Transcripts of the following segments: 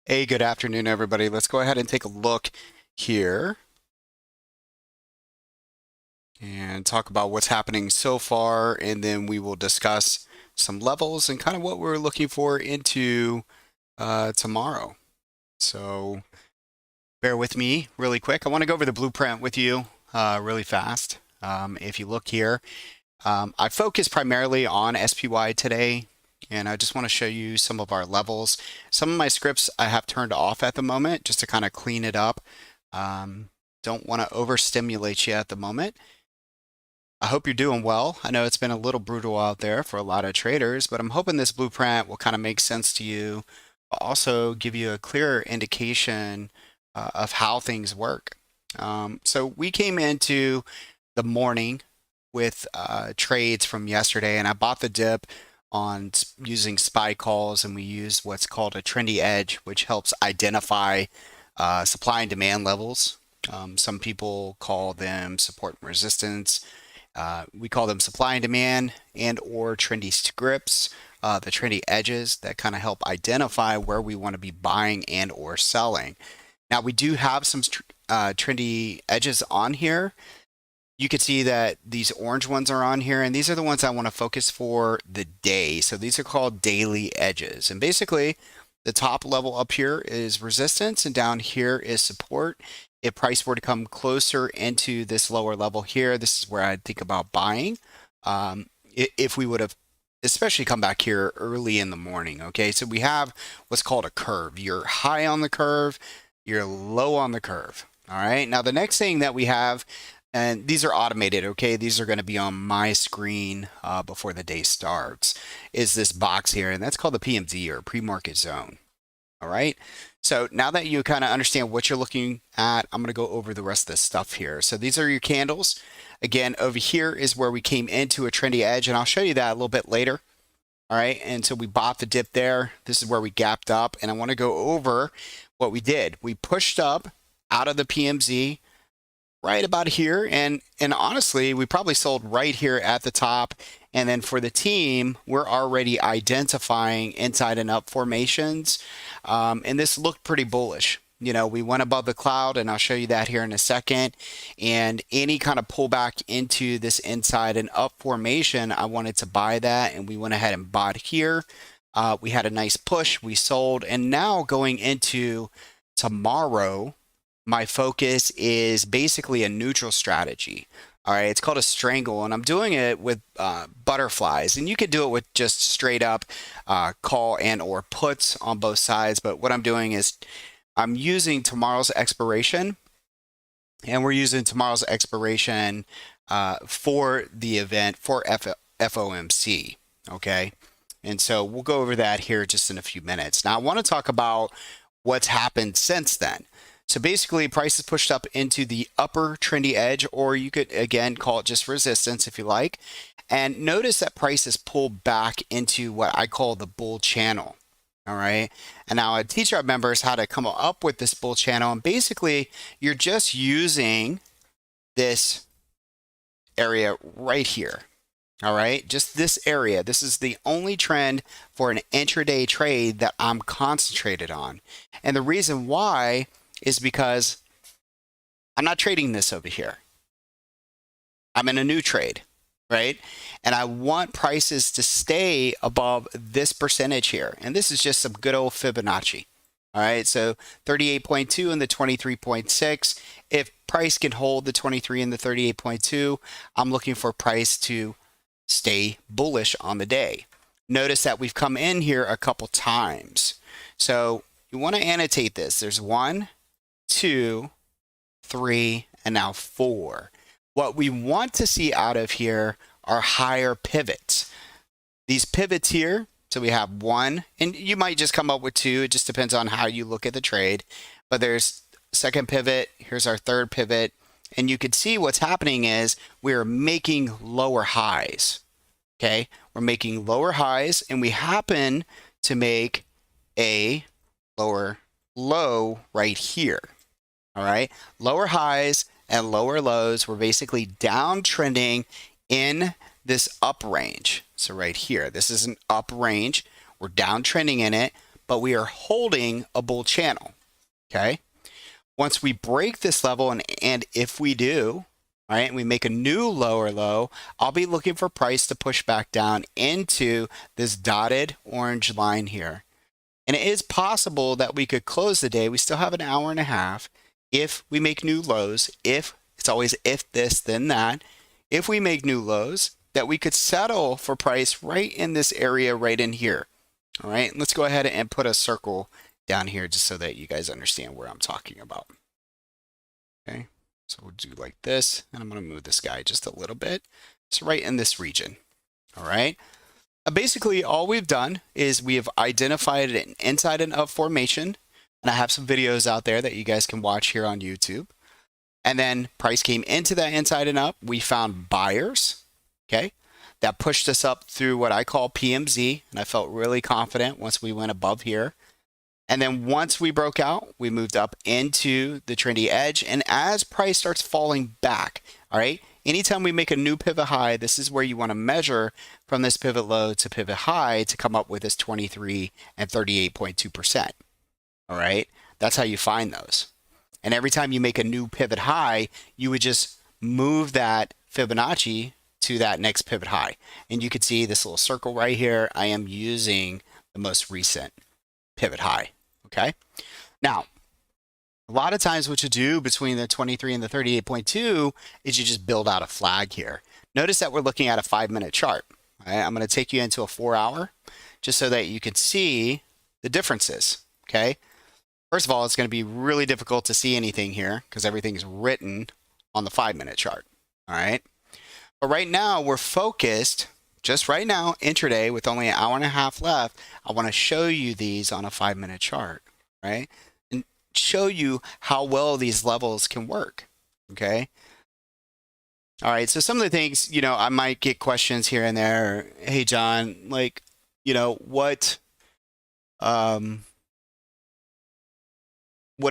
Hey, good afternoon, everybody. Let's go ahead and take a look here and talk about what's happening so far, and then we will discuss some levels and kind of what we're looking for into tomorrow. So bear with me really quick. I want to go over the blueprint with you really fast. If you look here, I focus primarily on SPY today, and I just want to show you some of our levels. Some of my scripts I have turned off at the moment just to kind of clean it up. Don't want to overstimulate you at the moment. I hope you're doing well. I know it's been a little brutal out there for a lot of traders, but I'm hoping this blueprint will kind of make sense to you, but also give you a clearer indication of how things work. So we came into the morning with trades from yesterday, and I bought the dip on using SPY calls, and we used what's called a trendy edge, which helps identify supply and demand levels. Some people call them support and resistance. We call them supply and demand and or trendy scripts, the trendy edges that kind of help identify where we want to be buying and or selling. Now we do have some trendy edges on here. You can see that these orange ones are on here, and these are the ones I want to focus for the day. So these are called daily edges. And basically, the top level up here is resistance, and down here is support. If price were to come closer into this lower level here, this is where I'd think about buying. If we would have especially come back here early in the morning, okay? So we have what's called a curve. You're high on the curve, you're low on the curve, all right? Now, the next thing that we have, and these are automated, okay? These are going to be on my screen before the day starts, is this box here, and that's called the PMZ or pre-market zone. All right. So now that you kind of understand what you're looking at, I'm going to go over the rest of this stuff here. So these are your candles. Again, over here is where we came into a trendy edge, and I'll show you that a little bit later. All right. And so we bought the dip there. This is where we gapped up, and I want to go over what we did. We pushed up out of the PMZ right about here, and honestly, we probably sold right here at the top. And then for the team, we're already identifying inside and up formations, and this looked pretty bullish. You know, we went above the cloud, and I'll show you that here in a second. And any kind of pullback into this inside and up formation, I wanted to buy that, and we went ahead and bought here. We had a nice push, we sold, and now going into tomorrow, my focus is basically a neutral strategy. All right, it's called a strangle, and I'm doing it with butterflies, and you could do it with just straight up call and or puts on both sides. But what I'm doing is I'm using tomorrow's expiration, and we're using tomorrow's expiration for the event for FOMC. Okay, and so we'll go over that here just in a few minutes. Now I want to talk about what's happened since then. So basically, price is pushed up into the upper trendy edge, or you could, again, call it just resistance if you like. And notice that price is pulled back into what I call the bull channel. All right. And now I teach our members how to come up with this bull channel. And basically, you're just using this area right here. All right. Just this area. This is the only trend for an intraday trade that I'm concentrated on. And the reason why is because I'm not trading this over here. I'm in a new trade, right? And I want prices to stay above this percentage here. And this is just some good old Fibonacci. All right, so 38.2 and the 23.6. If price can hold the 23 and the 38.2, I'm looking for price to stay bullish on the day. Notice that we've come in here a couple times. So you want to annotate this. There's 1, 2, 3, and now 4. What we want to see out of here are higher pivots. These pivots here, so we have 1, and you might just come up with 2. It just depends on how you look at the trade. But there's second pivot, here's our third pivot, and you can see what's happening is we're making lower highs. Okay, we're making lower highs, and we happen to make a lower low right here. All right, lower highs and lower lows. We're basically downtrending in this up range. So right here, this is an up range. We're downtrending in it, but we are holding a bull channel, okay? Once we break this level, and if we do, all right, and we make a new lower low, I'll be looking for price to push back down into this dotted orange line here. And it is possible that we could close the day. We still have an hour and a half. If we make new lows, if it's always if this, then that. If we make new lows, that we could settle for price right in this area right in here. All right, let's go ahead and put a circle down here just so that you guys understand where I'm talking about. Okay, so we'll do like this, and I'm going to move this guy just a little bit. So right in this region. All right. Basically, all we've done is we have identified an inside and up formation, and I have some videos out there that you guys can watch here on YouTube. And then price came into that inside and up. We found buyers, okay, that pushed us up through what I call PMZ, and I felt really confident once we went above here. And then once we broke out, we moved up into the trendy edge, and as price starts falling back, all right, anytime we make a new pivot high, this is where you want to measure from this pivot low to pivot high to come up with this 23 and 38.2%. All right, that's how you find those. And every time you make a new pivot high, you would just move that Fibonacci to that next pivot high. And you can see this little circle right here. I am using the most recent pivot high. Okay, now a lot of times what you do between the 23 and the 38.2 is you just build out a flag here. Notice that we're looking at a 5-minute chart. Right? I'm going to take you into a 4-hour just so that you can see the differences. Okay. First of all, it's going to be really difficult to see anything here because everything is written on the 5-minute chart. All right. But right now we're focused just right now intraday with only an hour and a half left. I want to show you these on a 5-minute chart. Right. Show you how well these levels can work. Okay. All right. So some of the things, I might get questions here and there. Hey, John, like, what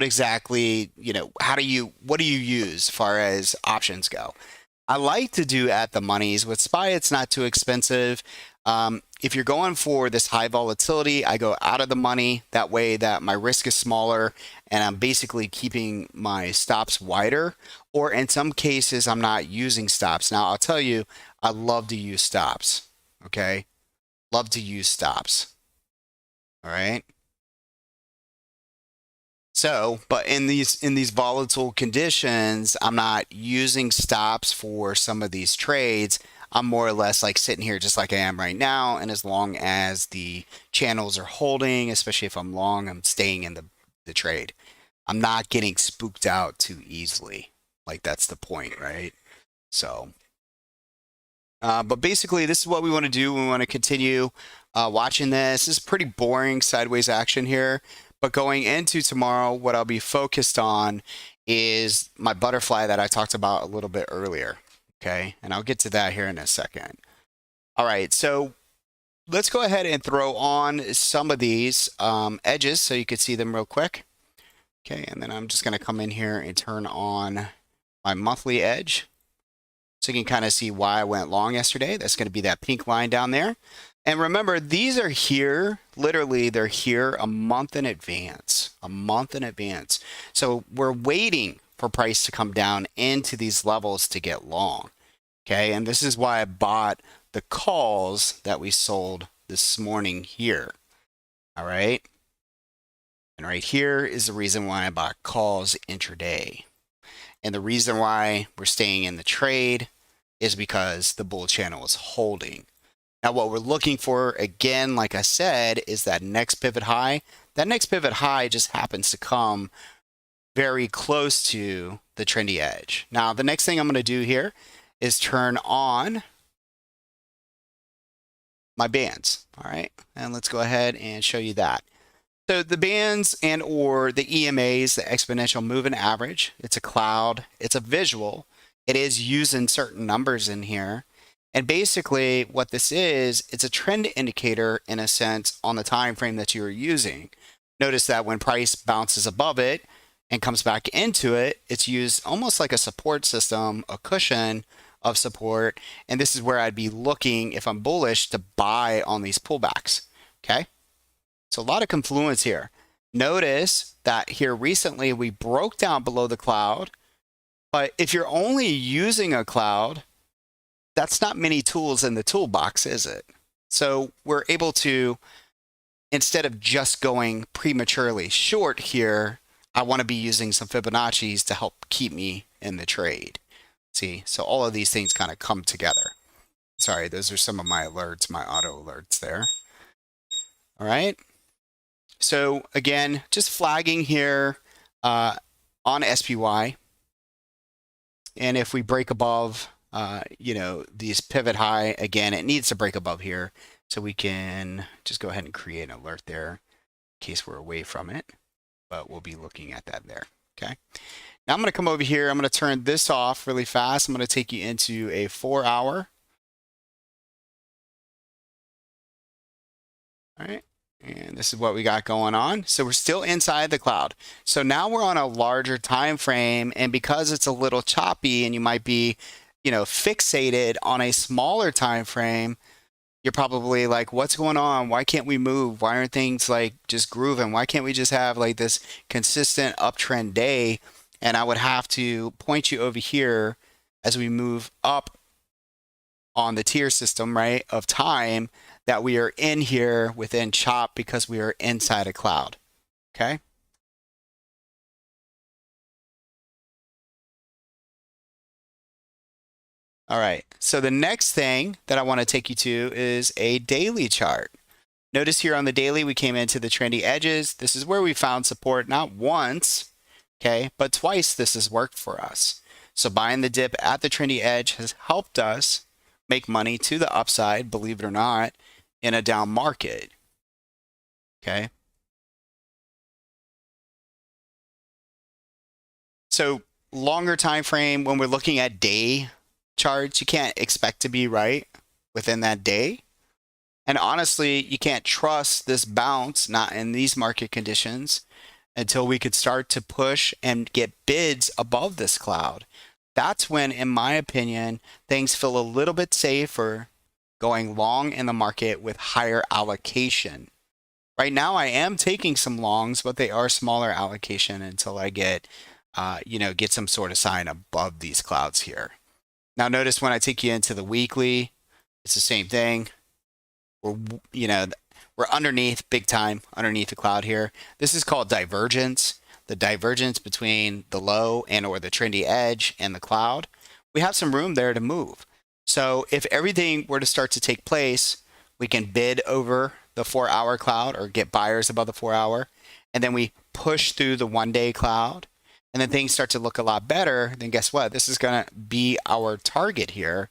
exactly, what do you use as far as options go? I like to do at the monies. With SPY, it's not too expensive. If you're going for this high volatility, I go out of the money. That way that my risk is smaller and I'm basically keeping my stops wider. Or in some cases, I'm not using stops. Now, I'll tell you, I love to use stops. Okay? Love to use stops. All right? So, but in these volatile conditions, I'm not using stops for some of these trades. I'm more or less like sitting here just like I am right now. And as long as the channels are holding, especially if I'm long, I'm staying in the trade. I'm not getting spooked out too easily. Like that's the point, right? So, but basically this is what we want to do. We want to continue watching this. This is pretty boring sideways action here. But going into tomorrow, what I'll be focused on is my butterfly that I talked about a little bit earlier. Okay, and I'll get to that here in a second. All right, so let's go ahead and throw on some of these edges so you can see them real quick. Okay, and then I'm just going to come in here and turn on my monthly edge so you can kind of see why I went long yesterday. That's going to be that pink line down there. And remember, these are here, literally, they're here a month in advance, So we're waiting for price to come down into these levels to get long. Okay, and this is why I bought the calls that we sold this morning here. All right. And right here is the reason why I bought calls intraday. And the reason why we're staying in the trade is because the bull channel is holding. Now, what we're looking for, again, like I said, is that next pivot high. That next pivot high just happens to come very close to the trendy edge. Now, the next thing I'm going to do here is turn on my bands. All right. And let's go ahead and show you that. So the bands and or the EMAs, the exponential moving average, it's a cloud, it's a visual. It is using certain numbers in here. And basically what this is, it's a trend indicator in a sense on the time frame that you're using. Notice that when price bounces above it and comes back into it, it's used almost like a support system, a cushion of support. And this is where I'd be looking, if I'm bullish, to buy on these pullbacks. Okay. So a lot of confluence here. Notice that here recently we broke down below the cloud, but if you're only using a cloud, that's not many tools in the toolbox, is it? So we're able to, instead of just going prematurely short here, I want to be using some Fibonacci's to help keep me in the trade. See, so all of these things kind of come together. Sorry, those are some of my alerts, my auto alerts there. All right. So again, just flagging here on SPY. And if we break above, these pivot high, again, it needs to break above here. So we can just go ahead and create an alert there in case we're away from it. But we'll be looking at that there. Okay. Now I'm going to come over here. I'm going to turn this off really fast. I'm going to take you into a 4-hour. All right. And this is what we got going on. So we're still inside the cloud. So now we're on a larger time frame, and because it's a little choppy and you might be, fixated on a smaller time frame, you're probably like, what's going on? Why can't we move? Why aren't things like just grooving? Why can't we just have like this consistent uptrend day? And I would have to point you over here as we move up on the tier system, right, of time, that we are in here within chop because we are inside a cloud. Okay. All right. So the next thing that I want to take you to is a daily chart. Notice here on the daily, we came into the trendy edges. This is where we found support, not once, okay, but twice this has worked for us. So buying the dip at the trendy edge has helped us make money to the upside, believe it or not, in a down market. Okay. So longer time frame, when we're looking at day charts, you can't expect to be right within that day. And honestly, you can't trust this bounce, not in these market conditions, until we could start to push and get bids above this cloud. That's when, in my opinion, things feel a little bit safer going long in the market with higher allocation. Right now, I am taking some longs, but they are smaller allocation until I get, get some sort of sign above these clouds here. Now, notice when I take you into the weekly, it's the same thing. We're underneath, big time, underneath the cloud here. This is called divergence. The divergence between the low and or the trendy edge and the cloud. We have some room there to move. So if everything were to start to take place, we can bid over the 4-hour cloud or get buyers above the 4-hour. And then we push through the 1-day cloud. And then things start to look a lot better. Then guess what? This is going to be our target here,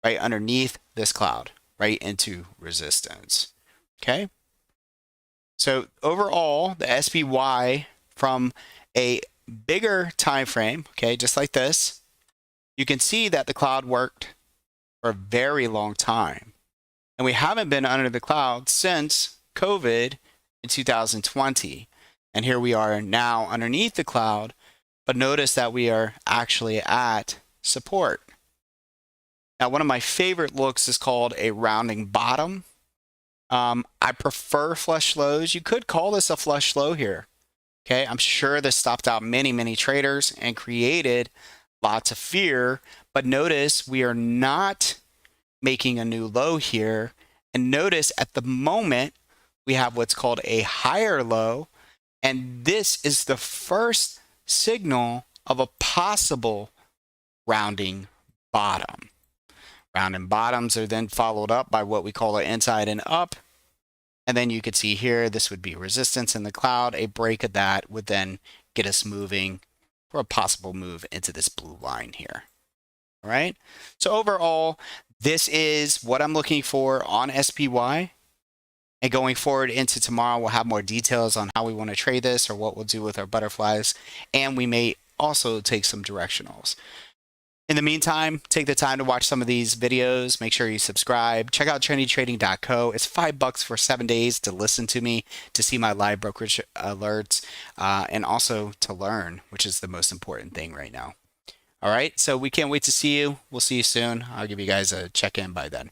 right underneath this cloud, right into resistance. Okay. So overall, the SPY from a bigger time frame, okay, just like this, you can see that the cloud worked for a very long time. And we haven't been under the cloud since COVID in 2020. And here we are now underneath the cloud, but notice that we are actually at support. Now, one of my favorite looks is called a rounding bottom. I prefer flush lows. You could call this a flush low here. Okay, I'm sure this stopped out many traders and created lots of fear, but notice we are not making a new low here. And notice at the moment, we have what's called a higher low. And this is the first signal of a possible rounding bottom. Rounding bottoms are then followed up by what we call an inside and up. And then you could see here, this would be resistance in the cloud. A break of that would then get us moving for a possible move into this blue line here. All right. So overall, this is what I'm looking for on SPY. And going forward into tomorrow, we'll have more details on how we want to trade this or what we'll do with our butterflies. And we may also take some directionals. In the meantime, take the time to watch some of these videos. Make sure you subscribe. Check out trendytrading.co. It's $5 for 7 days to listen to me, to see my live brokerage alerts, and also to learn, which is the most important thing right now. All right, so we can't wait to see you. We'll see you soon. I'll give you guys a check-in by then.